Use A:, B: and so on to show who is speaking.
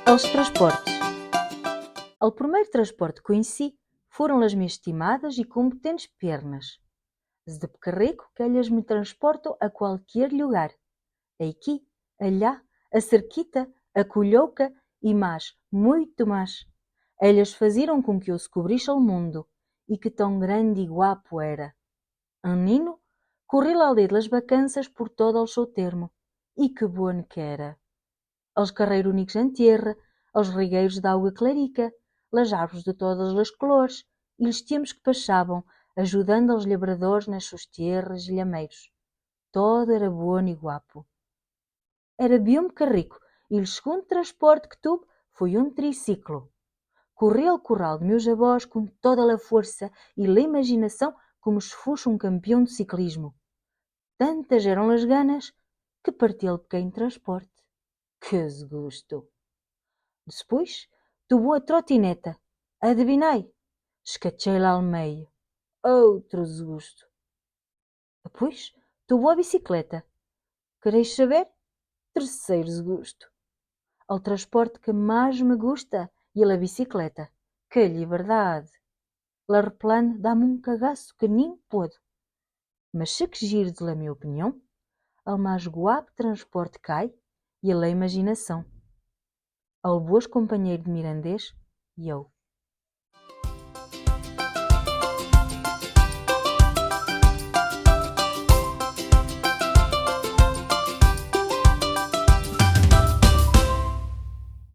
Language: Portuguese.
A: Els transportes. El primeiro transporte que conheci foram as minhas estimadas e competentes pernas. De carrego que elas me transportam a qualquer lugar. Aqui, allá, a cerquita, a colhouca e mais, muito mais. Elas faziam com que eu descobrisse o mundo e que tão grande e guapo era. Um menino correu a aldeia das vacanças por todo o seu termo. E que bom que era! Os carreiros em terra, os rigueiros de água clarica, as árvores de todas as cores, e os tempos que passavam, ajudando aos labradores nas suas terras e lhameiros. Todo era bom e guapo. Era bem carrico, e o segundo transporte que tive foi um triciclo. Corri ao curral de meus avós com toda a força e a imaginação como se fosse um campeão de ciclismo. Tantas eram as ganas que parti o pequeno transporte. Que desgosto! Depois, tomou a trotineta. Adivinai? Escachei lá ao meio. Outro desgosto. Depois, tomou a bicicleta. Quereis saber? Terceiro desgosto. Ao transporte que mais me gusta e a bicicleta. Que liberdade! La replano dá-me um cagaço que nem pode. Mas se quisires a minha opinião, ao mais guapo transporte cai e a imaginação. Ao boas companheiro de mirandês e eu.